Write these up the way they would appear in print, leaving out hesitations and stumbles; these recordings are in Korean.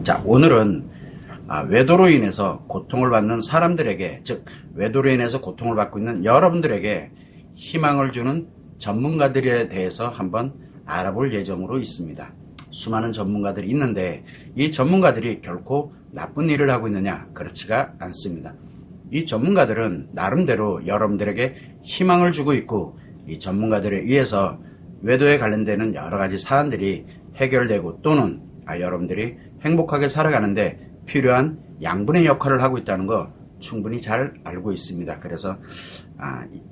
자, 오늘은 외도로 인해서 고통을 받는 사람들에게, 즉 외도로 인해서 고통을 받고 있는 여러분들에게 희망을 주는 전문가들에 대해서 한번 알아볼 예정으로 있습니다. 수많은 전문가들이 있는데 이 전문가들이 결코 나쁜 일을 하고 있느냐? 그렇지가 않습니다. 이 전문가들은 나름대로 여러분들에게 희망을 주고 있고, 이 전문가들에 의해서 외도에 관련되는 여러 가지 사안들이 해결되고, 또는 여러분들이 행복하게 살아가는데 필요한 양분의 역할을 하고 있다는 거 충분히 잘 알고 있습니다. 그래서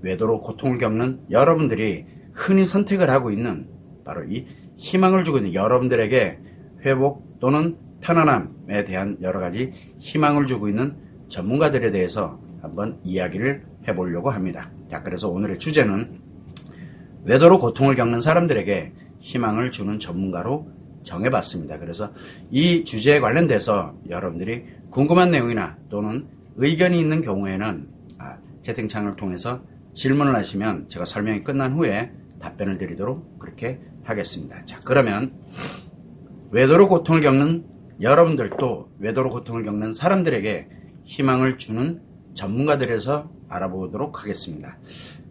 외도로 고통을 겪는 여러분들이 흔히 선택을 하고 있는 바로 이 희망을 주고 있는, 여러분들에게 회복 또는 편안함에 대한 여러 가지 희망을 주고 있는 전문가들에 대해서 한번 이야기를 해보려고 합니다. 자, 그래서 오늘의 주제는 외도로 고통을 겪는 사람들에게 희망을 주는 전문가로 정해봤습니다. 그래서 이 주제에 관련돼서 여러분들이 궁금한 내용이나 또는 의견이 있는 경우에는 채팅창을 통해서 질문을 하시면 제가 설명이 끝난 후에 답변을 드리도록 그렇게 하겠습니다. 자, 그러면 외도로 고통을 겪는 여러분들, 또 외도로 고통을 겪는 사람들에게 희망을 주는 전문가들에서 알아보도록 하겠습니다.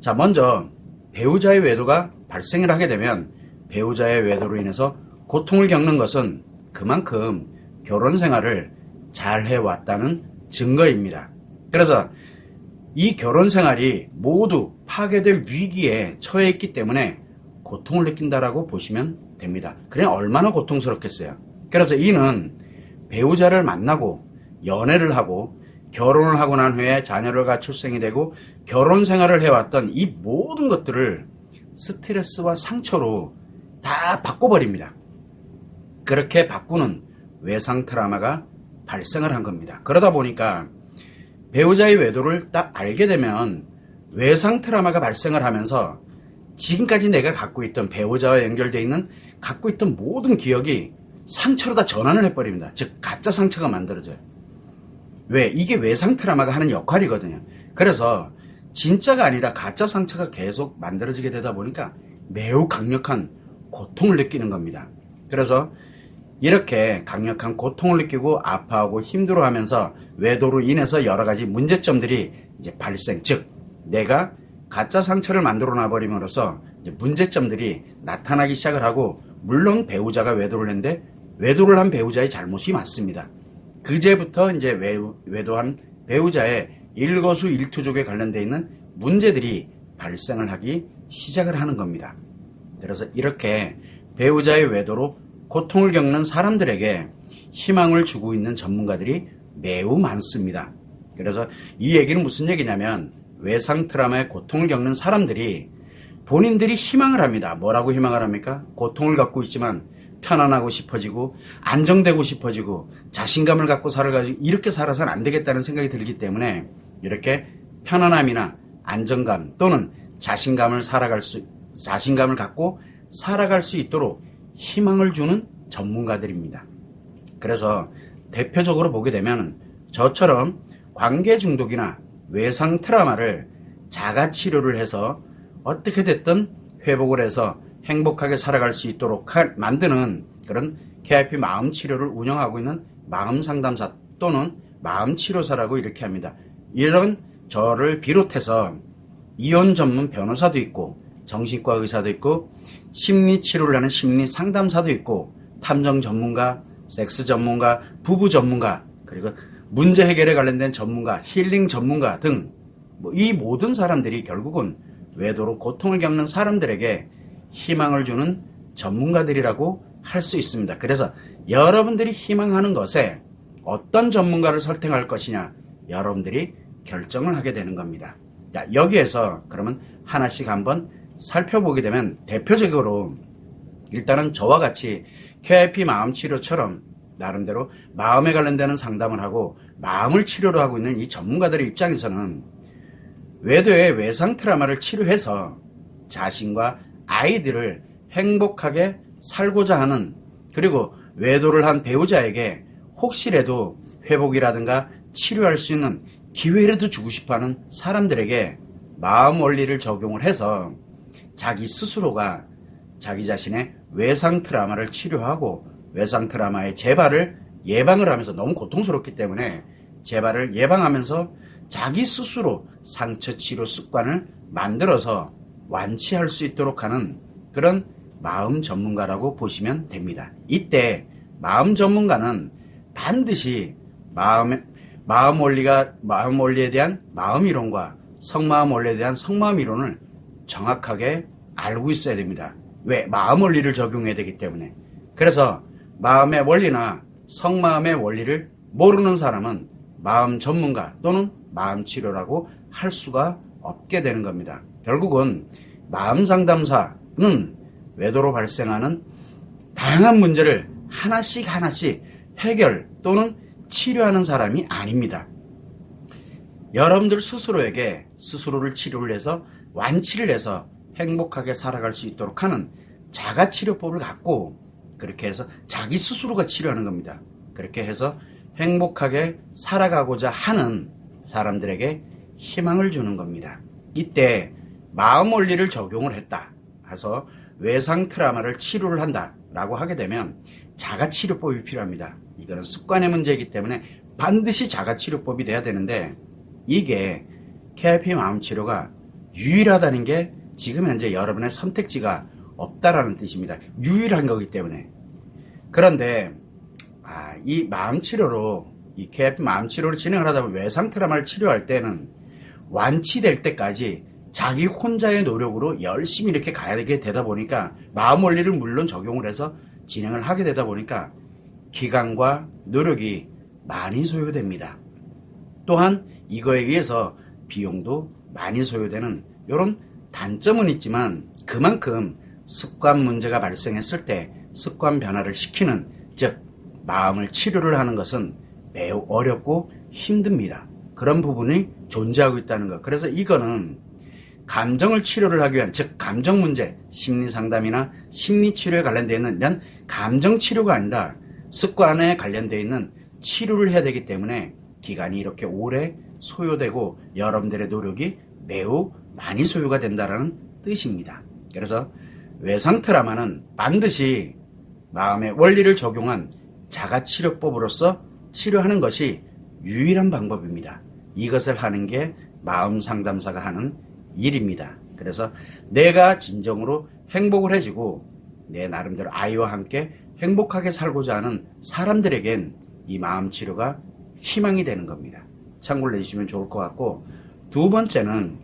자, 먼저 배우자의 외도가 발생을 하게 되면 배우자의 외도로 인해서 고통을 겪는 것은 그만큼 결혼 생활을 잘 해왔다는 증거입니다. 그래서 이 결혼 생활이 모두 파괴될 위기에 처해 있기 때문에 고통을 느낀다라고 보시면 됩니다. 그냥 얼마나 고통스럽겠어요. 그래서 이는 배우자를 만나고 연애를 하고 결혼을 하고 난 후에 자녀가 출생이 되고 결혼 생활을 해왔던 이 모든 것들을 스트레스와 상처로 다 바꿔버립니다. 그렇게 바꾸는 외상 트라우마가 발생을 한 겁니다. 그러다 보니까 배우자의 외도를 딱 알게 되면 외상 트라우마가 발생을 하면서 지금까지 내가 갖고 있던, 배우자와 연결되어 있는 갖고 있던 모든 기억이 상처로 다 전환을 해버립니다. 즉 가짜 상처가 만들어져요. 왜? 이게 외상 트라우마가 하는 역할이거든요. 그래서 진짜가 아니라 가짜 상처가 계속 만들어지게 되다 보니까 매우 강력한 고통을 느끼는 겁니다. 그래서 이렇게 강력한 고통을 느끼고 아파하고 힘들어하면서 외도로 인해서 여러 가지 문제점들이 이제 발생, 즉 내가 가짜 상처를 만들어 놔버림으로써 이제 문제점들이 나타나기 시작을 하고, 물론 배우자가 외도를 했는데 외도를 한 배우자의 잘못이 맞습니다. 그제부터 이제 외도한 배우자의 일거수일투족에 관련되어 있는 문제들이 발생을 하기 시작을 하는 겁니다. 그래서 이렇게 배우자의 외도로 고통을 겪는 사람들에게 희망을 주고 있는 전문가들이 매우 많습니다. 그래서 이 얘기는 무슨 얘기냐면, 외상 트라우마의 고통을 겪는 사람들이 본인들이 희망을 합니다. 뭐라고 희망을 합니까? 고통을 갖고 있지만 편안하고 싶어지고 안정되고 싶어지고 자신감을 갖고 살아가지고 이렇게 살아서는 안 되겠다는 생각이 들기 때문에 이렇게 편안함이나 안정감 또는 자신감을 갖고 살아갈 수 있도록 희망을 주는 전문가들입니다. 그래서 대표적으로 보게 되면 저처럼 관계 중독이나 외상 트라우마를 자가 치료를 해서 어떻게 됐든 회복을 해서 행복하게 살아갈 수 있도록 만드는 그런 KIP 마음 치료를 운영하고 있는 마음 상담사 또는 마음 치료사라고 이렇게 합니다. 이런 저를 비롯해서 이혼 전문 변호사도 있고 정신과 의사도 있고 심리 치료를 하는 심리 상담사도 있고 탐정 전문가, 섹스 전문가, 부부 전문가, 그리고 문제 해결에 관련된 전문가, 힐링 전문가 등 이 모든 사람들이 결국은 외도로 고통을 겪는 사람들에게 희망을 주는 전문가들이라고 할 수 있습니다. 그래서 여러분들이 희망하는 것에 어떤 전문가를 선택할 것이냐, 여러분들이 결정을 하게 되는 겁니다. 자, 여기에서 그러면 하나씩 한번 살펴보게 되면, 대표적으로 일단은 저와 같이 KIP 마음치료처럼 나름대로 마음에 관련되는 상담을 하고 마음을 치료로 하고 있는 이 전문가들의 입장에서는 외도의 외상 트라우마를 치료해서 자신과 아이들을 행복하게 살고자 하는, 그리고 외도를 한 배우자에게 혹시라도 회복이라든가 치료할 수 있는 기회라도 주고 싶어하는 사람들에게 마음 원리를 적용을 해서 자기 스스로가 자기 자신의 외상 트라우마를 치료하고 외상 트라우마의 재발을 예방을 하면서 너무 고통스럽기 때문에 재발을 예방하면서 자기 스스로 상처 치료 습관을 만들어서 완치할 수 있도록 하는 그런 마음 전문가라고 보시면 됩니다. 이때 마음 전문가는 반드시 마음 원리에 대한 마음 이론과 성마음 원리에 대한 성마음 이론을 정확하게 알고 있어야 됩니다. 왜? 마음 원리를 적용해야 되기 때문에. 그래서 마음의 원리나 성마음의 원리를 모르는 사람은 마음 전문가 또는 마음 치료라고 할 수가 없게 되는 겁니다. 결국은 마음 상담사는 외도로 발생하는 다양한 문제를 하나씩 해결 또는 치료하는 사람이 아닙니다. 여러분들 스스로에게 스스로를 치료를 해서 완치를 해서 행복하게 살아갈 수 있도록 하는 자가치료법을 갖고 그렇게 해서 자기 스스로가 치료하는 겁니다. 그렇게 해서 행복하게 살아가고자 하는 사람들에게 희망을 주는 겁니다. 이때 마음 원리를 적용을 했다 해서 외상 트라우마를 치료를 한다 라고 하게 되면 자가치료법이 필요합니다. 이거는 습관의 문제이기 때문에 반드시 자가치료법이 돼야 되는데 이게 KIP 마음치료가 유일하다는 게 지금 현재 여러분의 선택지가 없다라는 뜻입니다. 유일한 거기 때문에. 그런데 이 마음치료로 이 KIP 마음치료를 진행을 하다 보면 외상 트라우마를 치료할 때는 완치될 때까지 자기 혼자의 노력으로 열심히 이렇게 가야 되다 보니까 마음 원리를 물론 적용을 해서 진행을 하게 되다 보니까 기간과 노력이 많이 소요됩니다. 또한 이거에 의해서 비용도 많이 소요되는 이런 단점은 있지만 그만큼 습관 문제가 발생했을 때 습관 변화를 시키는 즉 마음을 치료를 하는 것은 매우 어렵고 힘듭니다. 그런 부분이 존재하고 있다는 것. 그래서 이거는 감정을 치료를 하기 위한 즉 감정 문제 심리상담이나 심리치료에 관련되어 있는 감정치료가 아니라 습관에 관련되어 있는 치료를 해야 되기 때문에 기간이 이렇게 오래 소요되고 여러분들의 노력이 매우 많이 소요가 된다는 뜻입니다. 그래서 외상 트라우마는 반드시 마음의 원리를 적용한 자가치료법으로서 치료하는 것이 유일한 방법입니다. 이것을 하는 게 마음 상담사가 하는 일입니다. 그래서 내가 진정으로 행복을 해지고 내 나름대로 아이와 함께 행복하게 살고자 하는 사람들에겐 이 마음 치료가 희망이 되는 겁니다. 참고를 해주시면 좋을 것 같고 두 번째는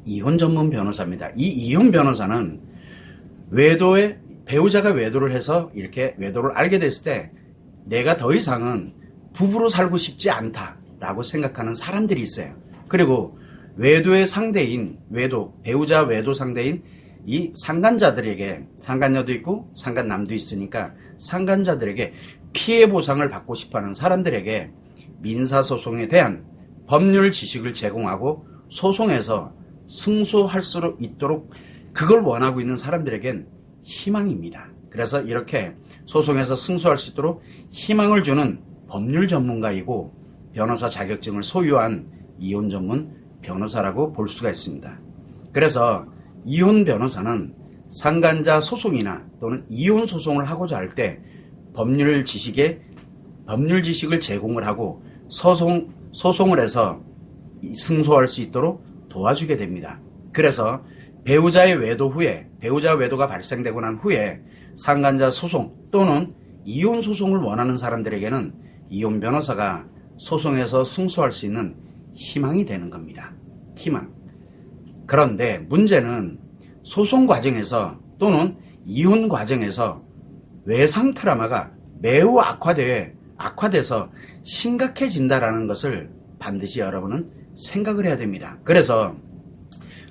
이혼 전문 변호사입니다. 이 이혼 변호사는 배우자가 외도를 해서 이렇게 외도를 알게 됐을 때 내가 더 이상은 부부로 살고 싶지 않다라고 생각하는 사람들이 있어요. 그리고 외도의 상대인 배우자 외도 상대인 이 상간자들에게 상간녀도 있고 상간남도 있으니까 상간자들에게 피해 보상을 받고 싶어하는 사람들에게 민사소송에 대한 법률 지식을 제공하고 소송에서 승소할 수 있도록 그걸 원하고 있는 사람들에겐 희망입니다. 그래서 이렇게 소송에서 승소할 수 있도록 희망을 주는 법률 전문가이고 변호사 자격증을 소유한 이혼 전문 변호사라고 볼 수가 있습니다. 그래서 이혼 변호사는 상간자 소송이나 또는 이혼 소송을 하고자 할 때 법률 지식을 제공을 하고 소송을 해서 승소할 수 있도록 도와주게 됩니다. 그래서 배우자 외도가 발생되고 난 후에 상간자 소송 또는 이혼 소송을 원하는 사람들에게는 이혼 변호사가 소송에서 승소할 수 있는 희망이 되는 겁니다. 희망. 그런데 문제는 소송 과정에서 또는 이혼 과정에서 외상 트라우마가 매우 악화돼서 심각해진다라는 것을 반드시 여러분은 생각을 해야 됩니다. 그래서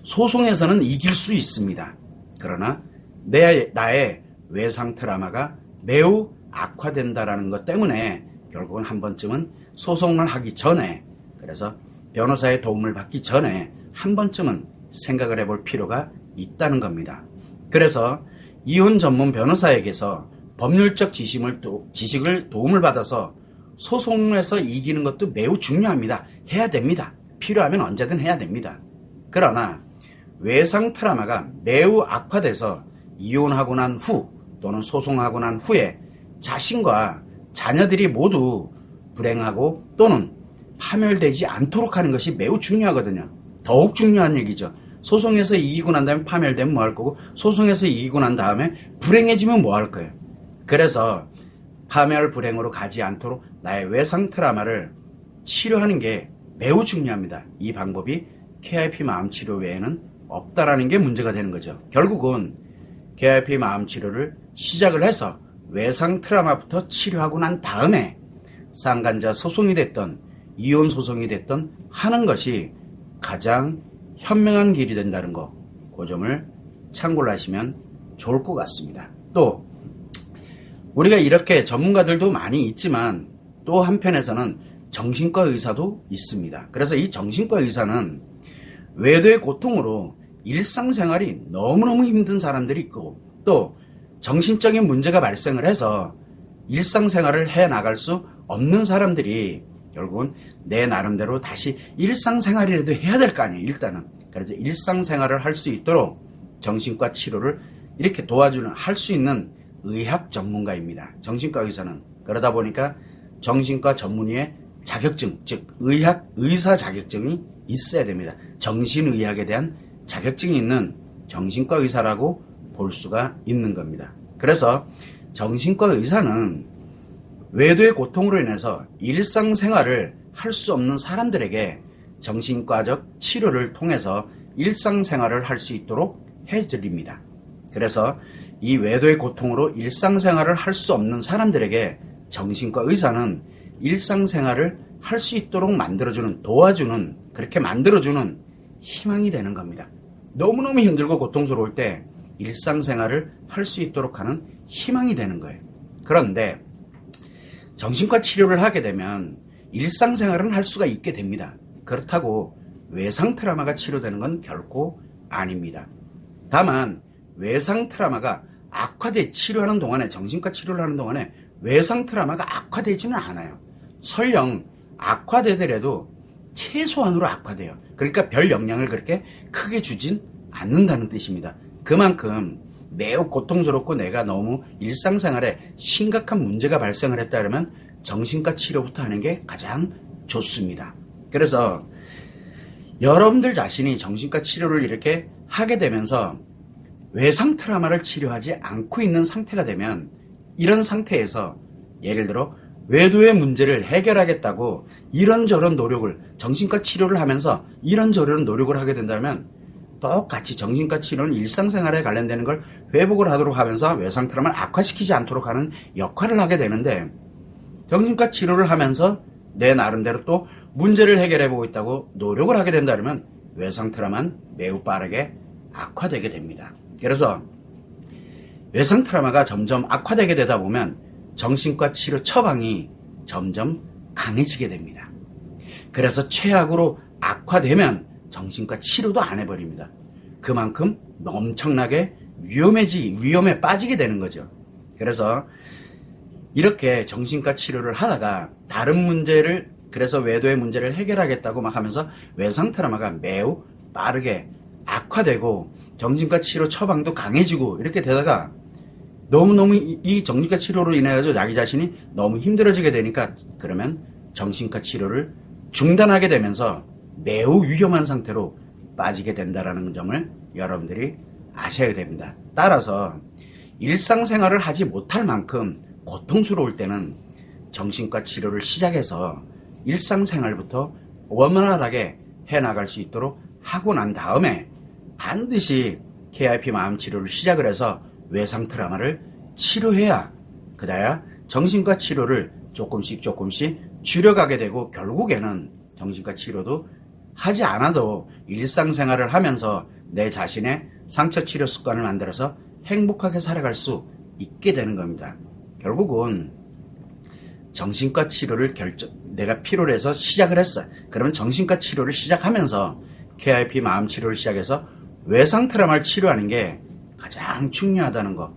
소송에서는 이길 수 있습니다. 그러나 나의 외상 트라우마가 매우 악화된다라는 것 때문에 결국은 한 번쯤은 소송을 하기 전에 그래서 변호사의 도움을 받기 전에 한 번쯤은 생각을 해볼 필요가 있다는 겁니다. 그래서 이혼 전문 변호사에게서 법률적 지식을 도움을 받아서 소송에서 이기는 것도 매우 중요합니다. 해야 됩니다. 필요하면 언제든 해야 됩니다. 그러나 외상 트라우마가 매우 악화돼서 이혼하고 난 후 또는 소송하고 난 후에 자신과 자녀들이 모두 불행하고 또는 파멸되지 않도록 하는 것이 매우 중요하거든요. 더욱 중요한 얘기죠. 소송에서 이기고 난 다음에 파멸되면 뭐 할 거고, 소송에서 이기고 난 다음에 불행해지면 뭐 할 거예요. 그래서 파멸 불행으로 가지 않도록 나의 외상 트라우마를 치료하는 게 매우 중요합니다. 이 방법이 KIP 마음치료 외에는 없다라는 게 문제가 되는 거죠. 결국은 KIP 마음치료를 시작을 해서 외상 트라우마부터 치료하고 난 다음에 상간자 소송이 됐던 이혼 소송이 됐던 하는 것이 가장 현명한 길이 된다는 거, 그 점을 참고를 하시면 좋을 것 같습니다. 또 우리가 이렇게 전문가들도 많이 있지만 또 한편에서는 정신과 의사도 있습니다. 그래서 이 정신과 의사는 외도의 고통으로 일상생활이 너무너무 힘든 사람들이 있고, 또 정신적인 문제가 발생을 해서 일상생활을 해나갈 수 없는 사람들이 결국은 내 나름대로 다시 일상생활이라도 해야 될 거 아니에요, 일단은. 그래서 일상생활을 할 수 있도록 정신과 치료를 이렇게 도와주는, 할 수 있는 의학 전문가입니다. 정신과 의사는. 그러다 보니까 정신과 전문의의 자격증, 즉 의사 자격증이 있어야 됩니다. 정신의학에 대한 자격증이 있는 정신과 의사라고 볼 수가 있는 겁니다. 그래서 정신과 의사는 외도의 고통으로 인해서 일상생활을 할 수 없는 사람들에게 정신과적 치료를 통해서 일상생활을 할 수 있도록 해드립니다. 그래서 이 외도의 고통으로 일상생활을 할 수 없는 사람들에게 정신과 의사는 일상생활을 할 수 있도록 만들어주는, 도와주는, 그렇게 만들어주는 희망이 되는 겁니다. 너무너무 힘들고 고통스러울 때 일상생활을 할 수 있도록 하는 희망이 되는 거예요. 그런데 정신과 치료를 하게 되면 일상생활은 할 수가 있게 됩니다. 그렇다고 외상 트라우마가 치료되는 건 결코 아닙니다. 다만 외상 트라우마가 치료하는 동안에, 정신과 치료를 하는 동안에 외상 트라우마가 악화되지는 않아요. 설령 악화되더라도 최소한으로 악화돼요. 그러니까 별 영향을 그렇게 크게 주진 않는다는 뜻입니다. 그만큼 매우 고통스럽고 내가 너무 일상생활에 심각한 문제가 발생을 했다 그러면 정신과 치료부터 하는 게 가장 좋습니다. 그래서 여러분들 자신이 정신과 치료를 이렇게 하게 되면서 외상 트라우마를 치료하지 않고 있는 상태가 되면, 이런 상태에서 예를 들어 외도의 문제를 해결하겠다고 이런저런 노력을, 정신과 치료를 하면서 이런저런 노력을 하게 된다면 똑같이 정신과 치료는 일상생활에 관련되는 걸 회복을 하도록 하면서 외상 트라우마를 악화시키지 않도록 하는 역할을 하게 되는데, 정신과 치료를 하면서 내 나름대로 또 문제를 해결해 보고 있다고 노력을 하게 된다면 외상 트라우마는 매우 빠르게 악화되게 됩니다. 그래서 외상 트라우마가 점점 악화되게 되다 보면 정신과 치료 처방이 점점 강해지게 됩니다. 그래서 최악으로 악화되면 정신과 치료도 안 해버립니다. 그만큼 엄청나게 위험에 빠지게 되는 거죠. 그래서 이렇게 정신과 치료를 하다가 다른 문제를, 그래서 외도의 문제를 해결하겠다고 막 하면서 외상 트라우마가 매우 빠르게 악화되고 정신과 치료 처방도 강해지고 이렇게 되다가 너무너무 이 정신과 치료로 인해서 자기 자신이 너무 힘들어지게 되니까, 그러면 정신과 치료를 중단하게 되면서 매우 위험한 상태로 빠지게 된다는 점을 여러분들이 아셔야 됩니다. 따라서 일상생활을 하지 못할 만큼 고통스러울 때는 정신과 치료를 시작해서 일상생활부터 원만하게 해나갈 수 있도록 하고 난 다음에 반드시 KIP 마음치료를 시작을 해서 외상 트라우마를 치료해야, 그다야 정신과 치료를 조금씩 줄여가게 되고, 결국에는 정신과 치료도 하지 않아도 일상생활을 하면서 내 자신의 상처 치료 습관을 만들어서 행복하게 살아갈 수 있게 되는 겁니다. 결국은 정신과 치료를 내가 필요로 해서 시작을 했어. 그러면 정신과 치료를 시작하면서 KIP 마음 치료를 시작해서 외상 트라우마를 치료하는 게 가장 중요하다는 거.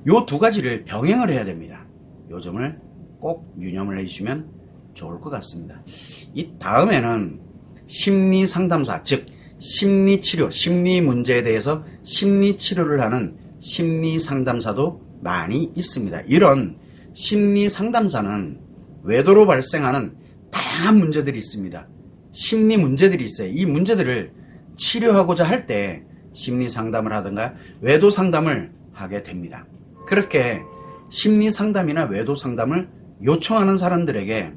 요 두 가지를 병행을 해야 됩니다. 요 점을 꼭 유념을 해주시면 좋을 것 같습니다. 이 다음에는 심리 상담사, 즉 심리 치료, 심리 문제에 대해서 심리 치료를 하는 심리 상담사도 많이 있습니다. 이런 심리 상담사는 외도로 발생하는 다양한 문제들이 있습니다. 심리 문제들이 있어요. 이 문제들을 치료하고자 할 때 심리 상담을 하든가 외도 상담을 하게 됩니다. 그렇게 심리 상담이나 외도 상담을 요청하는 사람들에게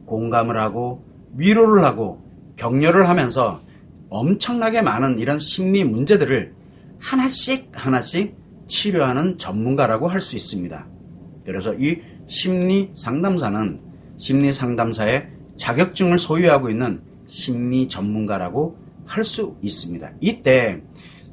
공감을 하고 위로를 하고 격려를 하면서 엄청나게 많은 이런 심리 문제들을 하나씩 치료하는 전문가라고 할 수 있습니다. 그래서 이 심리 상담사는 심리 상담사의 자격증을 소유하고 있는 심리 전문가라고 할 수 있습니다. 이때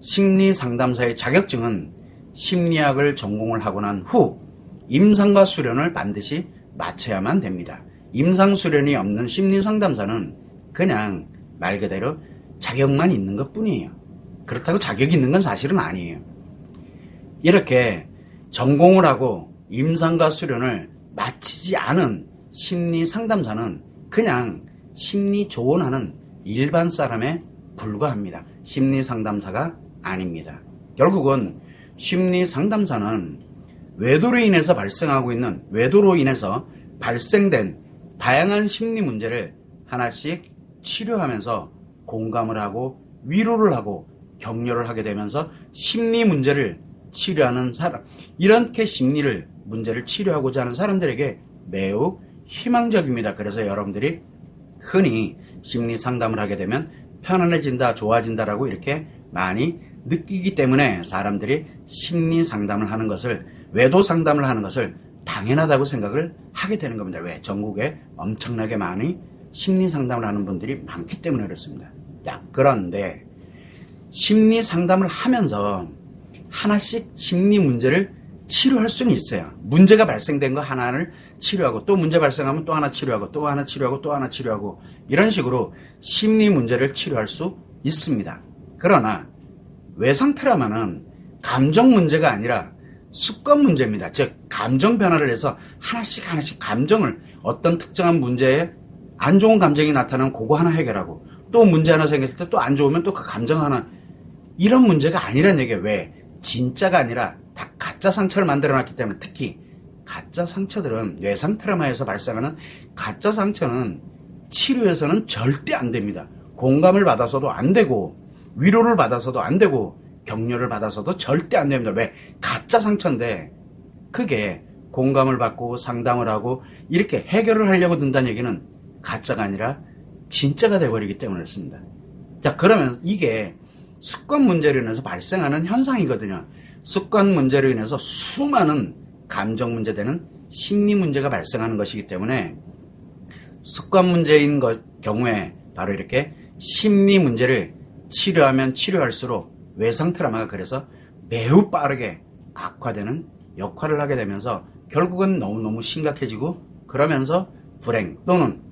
심리 상담사의 자격증은 심리학을 전공을 하고 난 후 임상과 수련을 반드시 마쳐야만 됩니다. 임상 수련이 없는 심리 상담사는 그냥 말 그대로 자격만 있는 것 뿐이에요. 그렇다고 자격이 있는 건 사실은 아니에요. 이렇게 전공을 하고 임상과 수련을 마치지 않은 심리 상담사는 그냥 심리 조언하는 일반 사람에 불과합니다. 심리 상담사가 아닙니다. 결국은 심리 상담사는 외도로 인해서 발생된 다양한 심리 문제를 하나씩 치료하면서 공감을 하고 위로를 하고 격려를 하게 되면서 심리 문제를 치료하는 사람, 이렇게 문제를 치료하고자 하는 사람들에게 매우 희망적입니다. 그래서 여러분들이 흔히 심리 상담을 하게 되면 편안해진다, 좋아진다라고 이렇게 많이 느끼기 때문에 사람들이 심리 상담을 하는 것을, 외도 상담을 하는 것을 당연하다고 생각을 하게 되는 겁니다. 왜? 전국에 엄청나게 많이 심리 상담을 하는 분들이 많기 때문에 그렇습니다. 자, 그런데 심리 상담을 하면서 하나씩 심리 문제를 치료할 수는 있어요. 문제가 발생된 거 하나를 치료하고 또 문제 발생하면 또 하나 치료하고 또 하나 치료하고 또 하나 치료하고 이런 식으로 심리 문제를 치료할 수 있습니다. 그러나 외상 트라우마는 감정 문제가 아니라 습관 문제입니다. 즉 감정 변화를 해서 하나씩 감정을, 어떤 특정한 문제에 안 좋은 감정이 나타나면 그거 하나 해결하고 또 문제 하나 생겼을 때 또 안 좋으면 또 그 감정 하나, 이런 문제가 아니란 얘기예요. 왜? 진짜가 아니라 다 가짜 상처를 만들어놨기 때문에. 특히 가짜 상처들은, 외상 트라우마에서 발생하는 가짜 상처는 치료에서는 절대 안 됩니다. 공감을 받아서도 안 되고 위로를 받아서도 안 되고 격려를 받아서도 절대 안 됩니다. 왜? 가짜 상처인데 그게 공감을 받고 상담을 하고 이렇게 해결을 하려고 든다는 얘기는 가짜가 아니라 진짜가 돼버리기 때문에 그렇습니다. 자, 그러면 이게 습관 문제로 인해서 발생하는 현상이거든요. 습관 문제로 인해서 수많은 감정 문제되는 심리 문제가 발생하는 것이기 때문에 습관 문제인 경우에 바로 이렇게 심리 문제를 치료하면 치료할수록 외상 트라우마가 그래서 매우 빠르게 악화되는 역할을 하게 되면서 결국은 너무너무 심각해지고 그러면서 불행 또는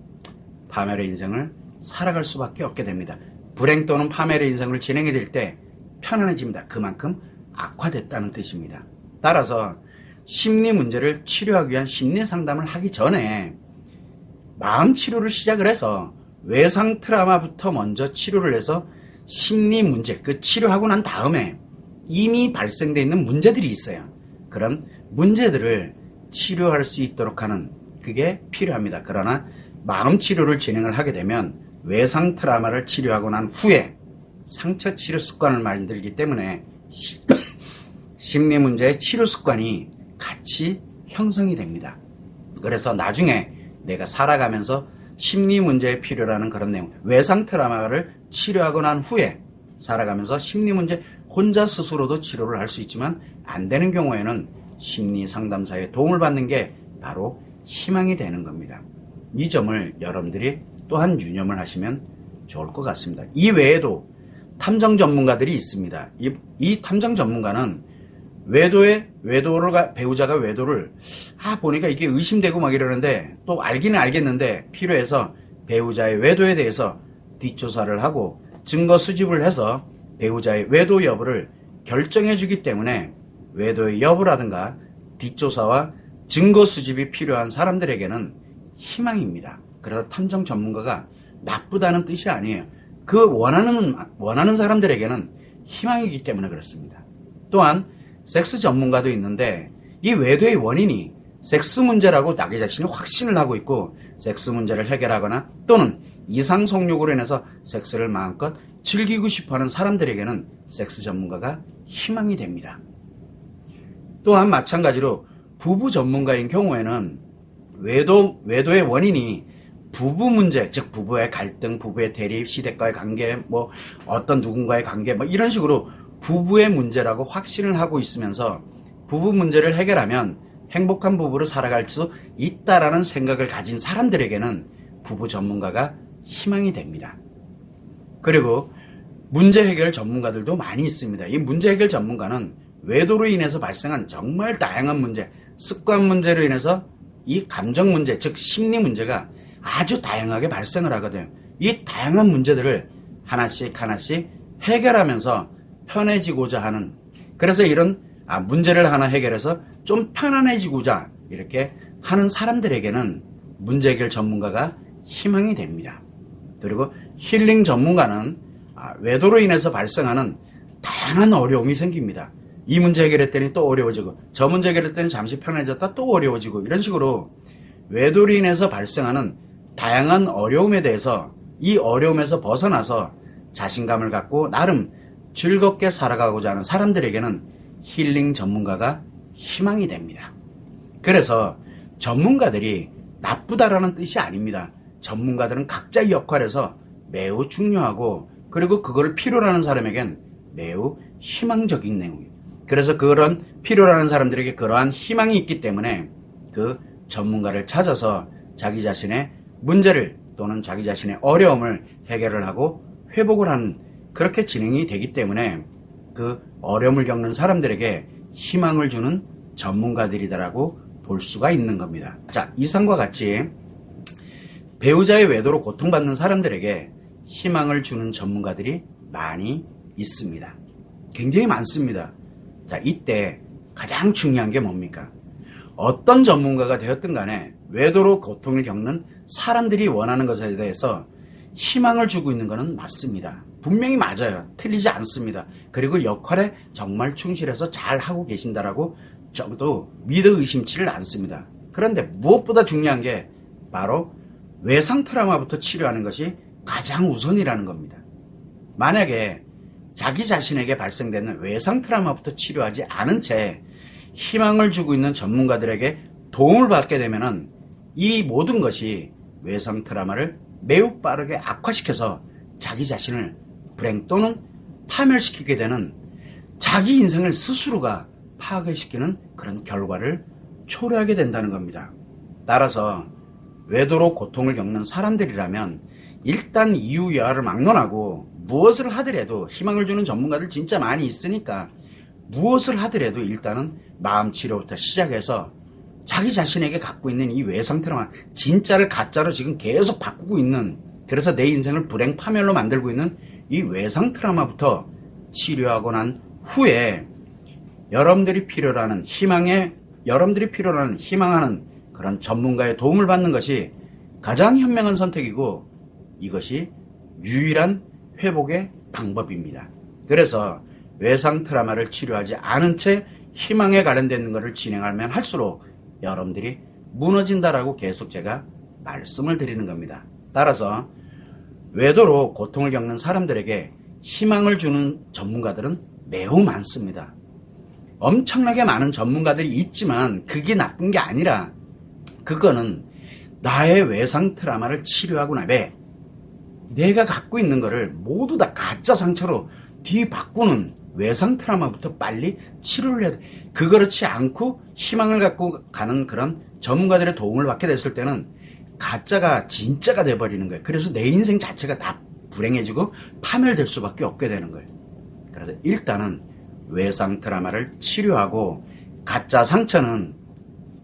파멸의 인생을 살아갈 수밖에 없게 됩니다. 불행 또는 파멸의 인생을 진행해 될 때 편안해집니다. 그만큼 악화됐다는 뜻입니다. 따라서 심리 문제를 치료하기 위한 심리 상담을 하기 전에 마음 치료를 시작을 해서 외상 트라우마부터 먼저 치료를 해서 심리 문제, 그 치료하고 난 다음에 이미 발생되어 있는 문제들이 있어요. 그런 문제들을 치료할 수 있도록 하는, 그게 필요합니다. 그러나 마음 치료를 진행을 하게 되면 외상 트라우마를 치료하고 난 후에 상처 치료 습관을 만들기 때문에 심리 문제의 치료 습관이 같이 형성이 됩니다. 그래서 나중에 내가 살아가면서 심리 문제에 필요라는 그런 내용, 외상 트라우마를 치료하고 난 후에 살아가면서 심리 문제 혼자 스스로도 치료를 할 수 있지만 안 되는 경우에는 심리 상담사의 도움을 받는 게 바로 희망이 되는 겁니다. 이 점을 여러분들이 또한 유념을 하시면 좋을 것 같습니다. 이 외에도 탐정 전문가들이 있습니다. 이 탐정 전문가는 배우자가 외도를 보니까 이게 의심되고 막 이러는데 또 알기는 알겠는데 필요해서 배우자의 외도에 대해서 뒷조사를 하고 증거 수집을 해서 배우자의 외도 여부를 결정해 주기 때문에 외도의 여부라든가 뒷조사와 증거 수집이 필요한 사람들에게는 희망입니다. 그래서 탐정 전문가가 나쁘다는 뜻이 아니에요. 그 원하는 사람들에게는 희망이기 때문에 그렇습니다. 또한 섹스 전문가도 있는데 이 외도의 원인이 섹스 문제라고 자기 자신이 확신을 하고 있고 섹스 문제를 해결하거나 또는 이상 성욕으로 인해서 섹스를 마음껏 즐기고 싶어하는 사람들에게는 섹스 전문가가 희망이 됩니다. 또한 마찬가지로 부부 전문가인 경우에는 외도의 원인이 부부 문제, 즉 부부의 갈등, 부부의 대립, 시댁과의 관계, 어떤 누군가의 관계, 이런 식으로 부부의 문제라고 확신을 하고 있으면서 부부 문제를 해결하면 행복한 부부로 살아갈 수 있다라는 생각을 가진 사람들에게는 부부 전문가가 희망이 됩니다. 그리고 문제 해결 전문가들도 많이 있습니다. 이 문제 해결 전문가는 외도로 인해서 발생한 정말 다양한 문제, 습관 문제로 인해서 이 감정 문제, 즉 심리 문제가 아주 다양하게 발생을 하거든요. 이 다양한 문제들을 하나씩 해결하면서 편해지고자 하는, 그래서 이런 문제를 하나 해결해서 좀 편안해지고자 이렇게 하는 사람들에게는 문제 해결 전문가가 희망이 됩니다. 그리고 힐링 전문가는 외도로 인해서 발생하는 다양한 어려움이 생깁니다. 이 문제 해결했더니 또 어려워지고 저 문제 해결했더니 잠시 편해졌다 또 어려워지고 이런 식으로 외도로 인해서 발생하는 다양한 어려움에 대해서 이 어려움에서 벗어나서 자신감을 갖고 나름 즐겁게 살아가고자 하는 사람들에게는 힐링 전문가가 희망이 됩니다. 그래서 전문가들이 나쁘다라는 뜻이 아닙니다. 전문가들은 각자의 역할에서 매우 중요하고 그리고 그걸 필요로 하는 사람에겐 매우 희망적인 내용이에요. 그래서 그런 필요로 하는 사람들에게 그러한 희망이 있기 때문에 그 전문가를 찾아서 자기 자신의 문제를 또는 자기 자신의 어려움을 해결을 하고 회복을 하는, 그렇게 진행이 되기 때문에 그 어려움을 겪는 사람들에게 희망을 주는 전문가들이다라고 볼 수가 있는 겁니다. 자, 이상과 같이 배우자의 외도로 고통받는 사람들에게 희망을 주는 전문가들이 많이 있습니다. 굉장히 많습니다. 자, 이때 가장 중요한 게 뭡니까? 어떤 전문가가 되었든 간에 외도로 고통을 겪는 사람들이 원하는 것에 대해서 희망을 주고 있는 것은 맞습니다. 분명히 맞아요. 틀리지 않습니다. 그리고 역할에 정말 충실해서 잘 하고 계신다라고 저도 믿어 의심치를 않습니다. 그런데 무엇보다 중요한 게 바로 외상 트라우마부터 치료하는 것이 가장 우선이라는 겁니다. 만약에 자기 자신에게 발생되는 외상 트라우마부터 치료하지 않은 채 희망을 주고 있는 전문가들에게 도움을 받게 되면은 이 모든 것이 외상 트라우마를 매우 빠르게 악화시켜서 자기 자신을 불행 또는 파멸시키게 되는, 자기 인생을 스스로가 파괴시키는 그런 결과를 초래하게 된다는 겁니다. 따라서 외도로 고통을 겪는 사람들이라면 일단 이유 여하를 막론하고 무엇을 하더라도, 희망을 주는 전문가들 진짜 많이 있으니까 무엇을 하더라도 일단은 마음 치료부터 시작해서 자기 자신에게 갖고 있는 이 외상 트라우마, 진짜를 가짜로 지금 계속 바꾸고 있는, 그래서 내 인생을 불행 파멸로 만들고 있는 이 외상 트라우마부터 치료하고 난 후에 여러분들이 필요로 하는 희망하는 그런 전문가의 도움을 받는 것이 가장 현명한 선택이고 이것이 유일한 회복의 방법입니다. 그래서 외상 트라우마를 치료하지 않은 채 희망에 관련된 것을 진행하면 할수록 여러분들이 무너진다라고 계속 제가 말씀을 드리는 겁니다. 따라서 외도로 고통을 겪는 사람들에게 희망을 주는 전문가들은 매우 많습니다. 엄청나게 많은 전문가들이 있지만 그게 나쁜 게 아니라 그거는 나의 외상 트라우마를 치료하고 나면 내가 갖고 있는 거를 모두 다 가짜 상처로 뒤바꾸는 외상 트라우마부터 빨리 치료를 해야 돼. 그렇지 않고 희망을 갖고 가는 그런 전문가들의 도움을 받게 됐을 때는 가짜가 진짜가 돼버리는 거예요. 그래서 내 인생 자체가 다 불행해지고 파멸될 수밖에 없게 되는 거예요. 그래서 일단은 외상 트라우마를 치료하고 가짜 상처는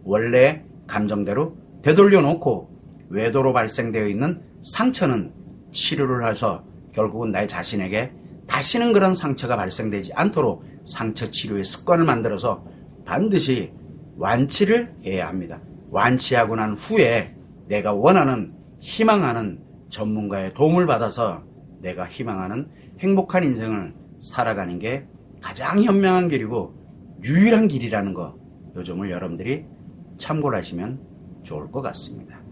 원래 감정대로 되돌려 놓고 외도로 발생되어 있는 상처는 치료를 해서 결국은 내 자신에게 다시는 그런 상처가 발생되지 않도록 상처 치료의 습관을 만들어서 반드시 완치를 해야 합니다. 완치하고 난 후에 내가 원하는, 희망하는 전문가의 도움을 받아서 내가 희망하는 행복한 인생을 살아가는 게 가장 현명한 길이고 유일한 길이라는 거, 요 점을 여러분들이 참고를 하시면 좋을 것 같습니다.